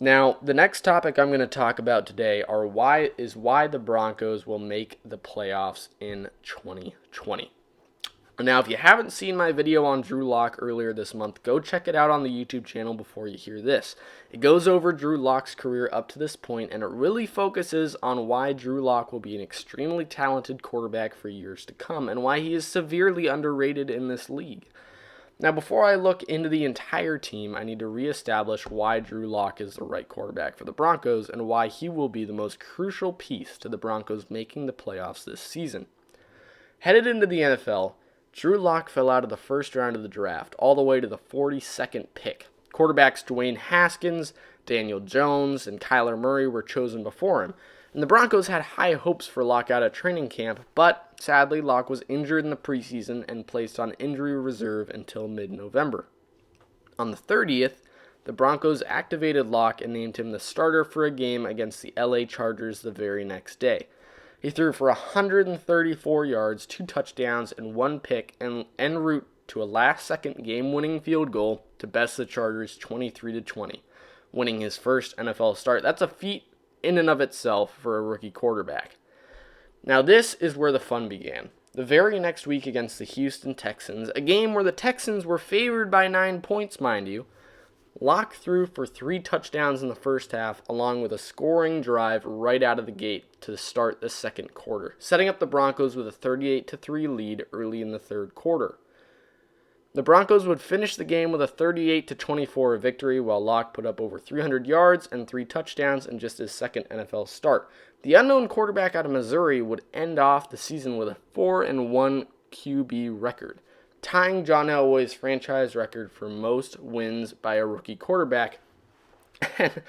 Now, the next topic I'm going to talk about today is why the Broncos will make the playoffs in 2020. Now, if you haven't seen my video on Drew Lock earlier this month, go check it out on the YouTube channel before you hear this. It goes over Drew Lock's career up to this point, and it really focuses on why Drew Lock will be an extremely talented quarterback for years to come, and why he is severely underrated in this league. Now, before I look into the entire team, I need to reestablish why Drew Lock is the right quarterback for the Broncos, and why he will be the most crucial piece to the Broncos making the playoffs this season. Headed into the NFL, Drew Lock fell out of the first round of the draft, all the way to the 42nd pick. Quarterbacks Dwayne Haskins, Daniel Jones, and Kyler Murray were chosen before him, and the Broncos had high hopes for Lock out of training camp, but sadly Lock was injured in the preseason and placed on injury reserve until mid-November. On the 30th, the Broncos activated Lock and named him the starter for a game against the LA Chargers the very next day. He threw for 134 yards, 2 touchdowns, and 1 pick, and en route to a last-second game-winning field goal to best the Chargers 23-20, winning his first NFL start. That's a feat in and of itself for a rookie quarterback. Now, this is where the fun began. The very next week against the Houston Texans, a game where the Texans were favored by 9 points, mind you, Lock threw for 3 touchdowns in the first half, along with a scoring drive right out of the gate to start the second quarter, setting up the Broncos with a 38-3 lead early in the third quarter. The Broncos would finish the game with a 38-24 victory, while Lock put up over 300 yards and 3 touchdowns in just his second NFL start. The unknown quarterback out of Missouri would end off the season with a 4-1 QB record, tying John Elway's franchise record for most wins by a rookie quarterback. And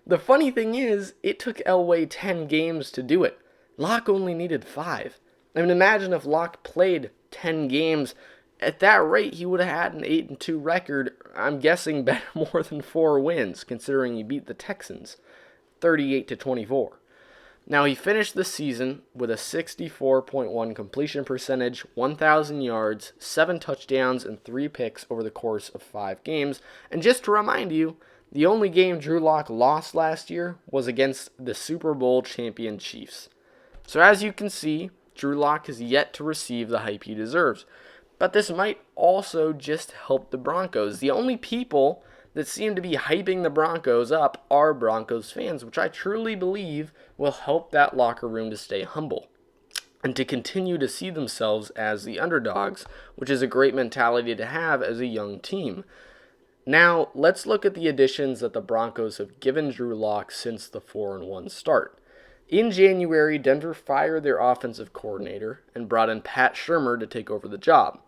the funny thing is, it took Elway 10 games to do it. Lock only needed 5. I mean, imagine if Lock played 10 games. At that rate, he would have had an 8-2 record, I'm guessing better more than 4 wins, considering he beat the Texans 38-24. Now, he finished the season with a 64.1 completion percentage, 1,000 yards, 7 touchdowns, and 3 picks over the course of 5 games. And just to remind you, the only game Drew Lock lost last year was against the Super Bowl champion Chiefs. So as you can see, Drew Lock has yet to receive the hype he deserves. But this might also just help the Broncos. The only people that seem to be hyping the Broncos up are Broncos fans, which I truly believe will help that locker room to stay humble and to continue to see themselves as the underdogs, which is a great mentality to have as a young team. Now, let's look at the additions that the Broncos have given Drew Lock since the 4-1 start. In January, Denver fired their offensive coordinator and brought in Pat Shurmur to take over the job.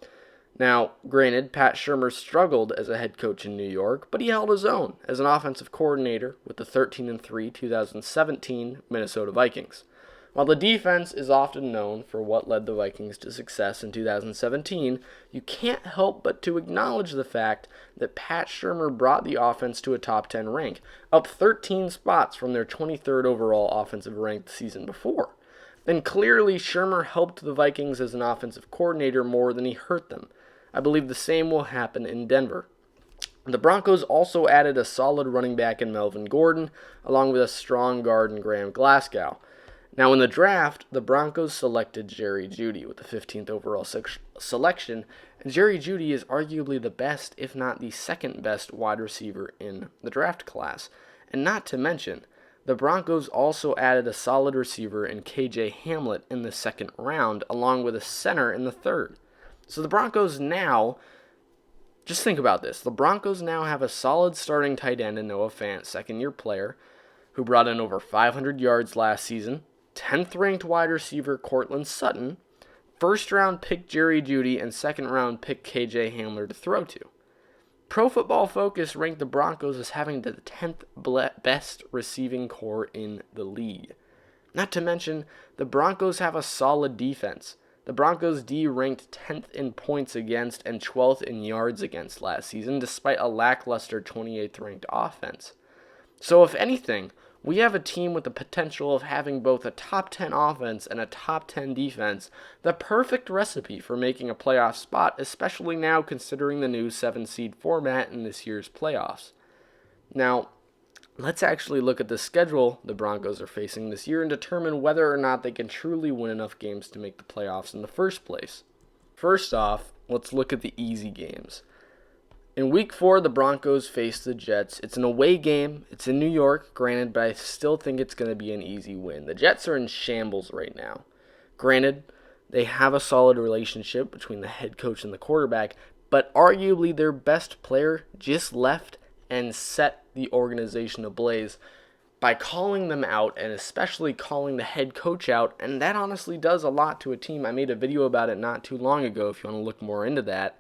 Now, granted, Pat Shurmur struggled as a head coach in New York, but he held his own as an offensive coordinator with the 13-3 2017 Minnesota Vikings. While the defense is often known for what led the Vikings to success in 2017, you can't help but to acknowledge the fact that Pat Shurmur brought the offense to a top 10 rank, up 13 spots from their 23rd overall offensive rank the season before. And clearly, Shurmur helped the Vikings as an offensive coordinator more than he hurt them. I believe the same will happen in Denver. The Broncos also added a solid running back in Melvin Gordon, along with a strong guard in Graham Glasgow. Now, in the draft, the Broncos selected Jerry Jeudy with the 15th overall selection, and Jerry Jeudy is arguably the best, if not the second best, wide receiver in the draft class. And not to mention, the Broncos also added a solid receiver in KJ Hamlet in the second round, along with a center in the third. So the Broncos now, just think about this, the Broncos now have a solid starting tight end in Noah Fant, second-year player, who brought in over 500 yards last season, 10th-ranked wide receiver Courtland Sutton, first-round pick Jerry Jeudy, and second-round pick KJ Hamler to throw to. Pro Football Focus ranked the Broncos as having the 10th best receiving core in the league. Not to mention, the Broncos have a solid defense. The Broncos D ranked 10th in points against and 12th in yards against last season, despite a lackluster 28th ranked offense. So if anything, we have a team with the potential of having both a top 10 offense and a top 10 defense, the perfect recipe for making a playoff spot, especially now considering the new 7-seed format in this year's playoffs. Now, let's actually look at the schedule the Broncos are facing this year and determine whether or not they can truly win enough games to make the playoffs in the first place. First off, let's look at the easy games. In Week 4, the Broncos face the Jets. It's an away game. It's in New York, granted, but I still think it's going to be an easy win. The Jets are in shambles right now. Granted, they have a solid relationship between the head coach and the quarterback, but arguably their best player just left and set the organization ablaze by calling them out, and especially calling the head coach out, and that honestly does a lot to a team. I made a video about it not too long ago if you want to look more into that,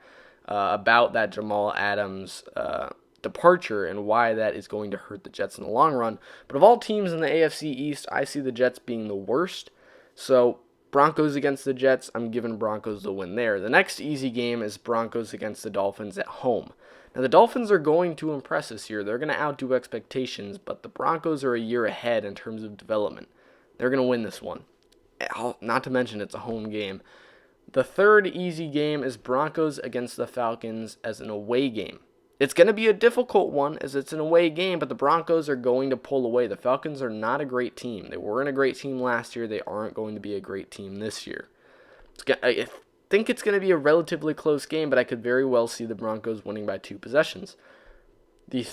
about that Jamal Adams departure and why that is going to hurt the Jets in the long run. But of all teams in the AFC East, I see the Jets being the worst. So Broncos against the Jets, I'm giving Broncos the win there. The next easy game is Broncos against the Dolphins at home. Now, the Dolphins are going to impress this year. They're going to outdo expectations, but the Broncos are a year ahead in terms of development. They're going to win this one. Not to mention it's a home game. The third easy game is Broncos against the Falcons as an away game. It's going to be a difficult one as it's an away game, but the Broncos are going to pull away. The Falcons are not a great team. They weren't a great team last year. They aren't going to be a great team this year. I think it's going to be a relatively close game, but I could very well see the Broncos winning by 2 possessions. The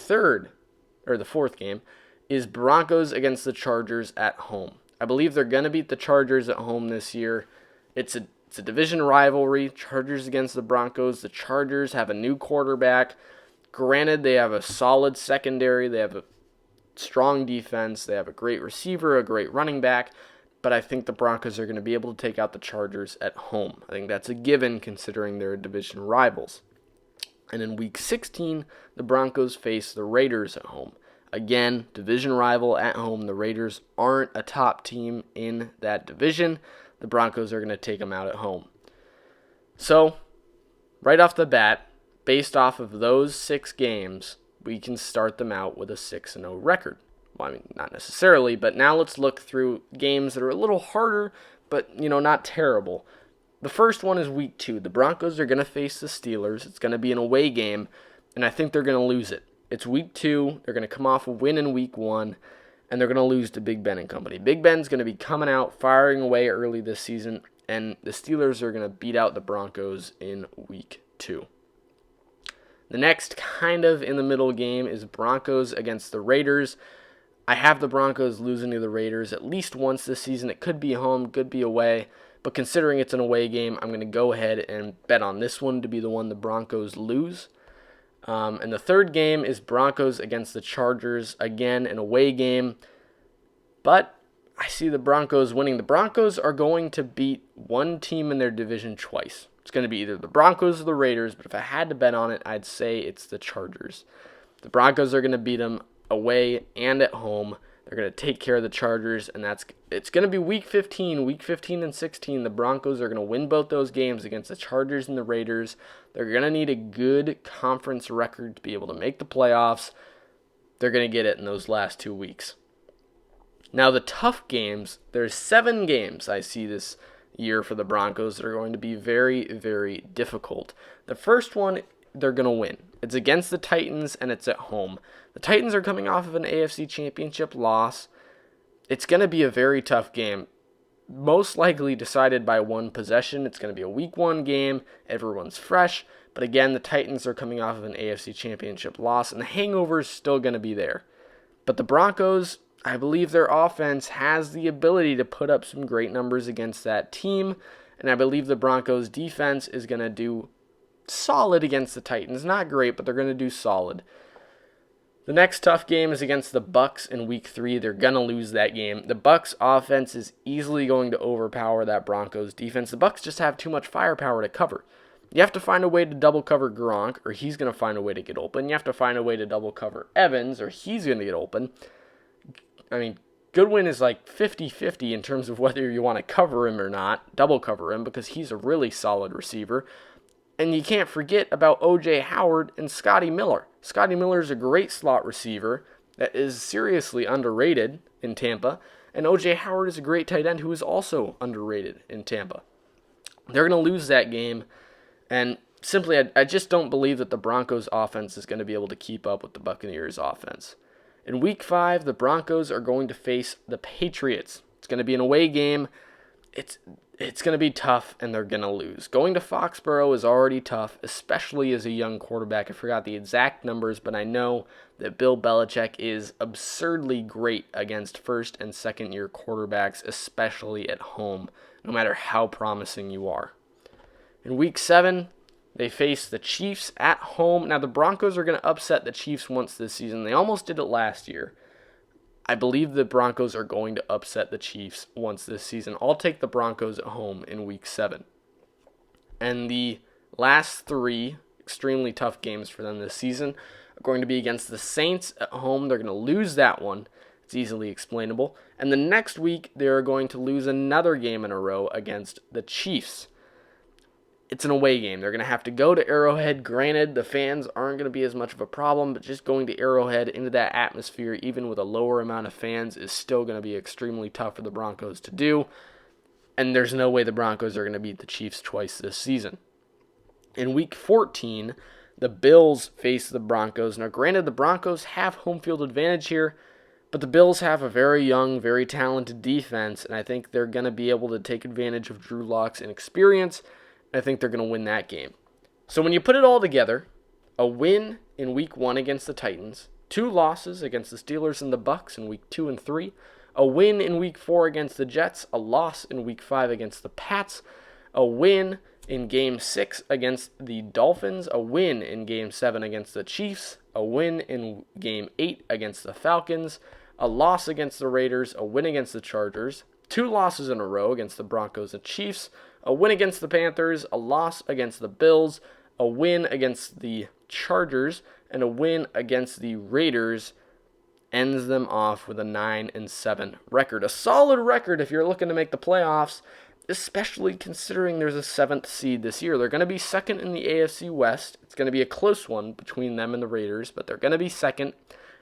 fourth game is Broncos against the Chargers at home. I believe they're going to beat the Chargers at home this year. It's a division rivalry, Chargers against the Broncos. The Chargers have a new quarterback. Granted, they have a solid secondary. They have a strong defense. They have a great receiver, a great running back. But I think the Broncos are going to be able to take out the Chargers at home. I think that's a given considering they're division rivals. And in Week 16, the Broncos face the Raiders at home. Again, division rival at home. The Raiders aren't a top team in that division. The Broncos are going to take them out at home. So, right off the bat, based off of those 6 games, we can start them out with a 6-0 record. Well, I mean, not necessarily, but now let's look through games that are a little harder, but, not terrible. The first one is Week 2. The Broncos are going to face the Steelers. It's going to be an away game, and I think they're going to lose it. It's Week 2. They're going to come off a win in Week 1. And they're going to lose to Big Ben and company. Big Ben's going to be coming out, firing away early this season, and the Steelers are going to beat out the Broncos in Week 2. The next kind of in the middle game is Broncos against the Raiders. I have the Broncos losing to the Raiders at least once this season. It could be home, could be away, but considering it's an away game, I'm going to go ahead and bet on this one to be the one the Broncos lose. And the third game is Broncos against the Chargers. Again, an away game. But I see the Broncos winning. The Broncos are going to beat one team in their division twice. It's going to be either the Broncos or the Raiders, but if I had to bet on it, I'd say it's the Chargers. The Broncos are going to beat them away and at home. They're going to take care of the Chargers, and it's going to be Week 15. Week 15 and 16, the Broncos are going to win both those games against the Chargers and the Raiders. They're going to need a good conference record to be able to make the playoffs. They're going to get it in those last 2 weeks. Now, the tough games, there's 7 games I see this year for the Broncos that are going to be very, very difficult. The first one, they're going to win. It's against the Titans, and it's at home. The Titans are coming off of an AFC Championship loss. It's going to be a very tough game. Most likely decided by 1 possession. It's going to be a Week 1 game. Everyone's fresh. But again, the Titans are coming off of an AFC Championship loss, and the hangover is still going to be there. But the Broncos, I believe their offense has the ability to put up some great numbers against that team, and I believe the Broncos' defense is going to do solid against the Titans. Not great, but they're going to do solid. The next tough game is against the Bucs in Week 3. They're going to lose that game. The Bucs offense is easily going to overpower that Broncos defense. The Bucs just have too much firepower to cover. You have to find a way to double cover Gronk, or he's going to find a way to get open. You have to find a way to double cover Evans, or he's going to get open. I mean, Goodwin is like 50-50 in terms of whether you want to cover him or not, double cover him, because he's a really solid receiver. And you can't forget about O.J. Howard and Scotty Miller. Scotty Miller is a great slot receiver that is seriously underrated in Tampa. And O.J. Howard is a great tight end who is also underrated in Tampa. They're going to lose that game. And simply, I just don't believe that the Broncos offense is going to be able to keep up with the Buccaneers offense. In Week 5, the Broncos are going to face the Patriots. It's going to be an away game. It's going to be tough, and they're going to lose. Going to Foxborough is already tough, especially as a young quarterback. I forgot the exact numbers, but I know that Bill Belichick is absurdly great against first and second year quarterbacks, especially at home, no matter how promising you are. In Week 7, they face the Chiefs at home. Now, the Broncos are going to upset the Chiefs once this season. They almost did it last year. I believe the Broncos are going to upset the Chiefs once this season. I'll take the Broncos at home in Week 7. And the last 3 extremely tough games for them this season are going to be against the Saints at home. They're going to lose that one. It's easily explainable. And the next week, they're going to lose another game in a row against the Chiefs. It's an away game. They're going to have to go to Arrowhead. Granted, the fans aren't going to be as much of a problem, but just going to Arrowhead into that atmosphere, even with a lower amount of fans, is still going to be extremely tough for the Broncos to do. And there's no way the Broncos are going to beat the Chiefs twice this season. In Week 14, the Bills face the Broncos. Now, granted, the Broncos have home field advantage here, but the Bills have a very young, very talented defense, and I think they're going to be able to take advantage of Drew Lock's inexperience. I think they're going to win that game. So when you put it all together, a win in Week 1 against the Titans, 2 losses against the Steelers and the Bucks in Week 2 and 3, a win in Week 4 against the Jets, a loss in Week 5 against the Pats, a win in Game 6 against the Dolphins, a win in Game 7 against the Chiefs, a win in Game 8 against the Falcons, a loss against the Raiders, a win against the Chargers, 2 losses in a row against the Broncos and Chiefs, a win against the Panthers, a loss against the Bills, a win against the Chargers, and a win against the Raiders ends them off with a 9-7 record. A solid record if you're looking to make the playoffs, especially considering there's a 7th seed this year. They're going to be second in the AFC West. It's going to be a close one between them and the Raiders, but they're going to be second,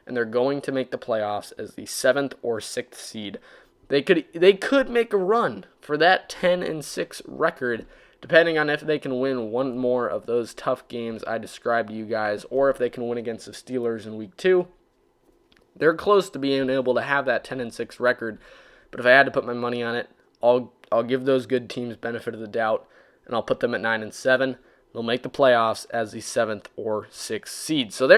and they're going to make the playoffs as the 7th or 6th seed. They could make a run for that 10-6 record, depending on if they can win one more of those tough games I described to you guys, or if they can win against the Steelers in Week 2. They're close to being able to have that 10-6 record, but if I had to put my money on it, I'll give those good teams benefit of the doubt, and I'll put them at 9-7. They'll make the playoffs as the 7th or 6th seed. So there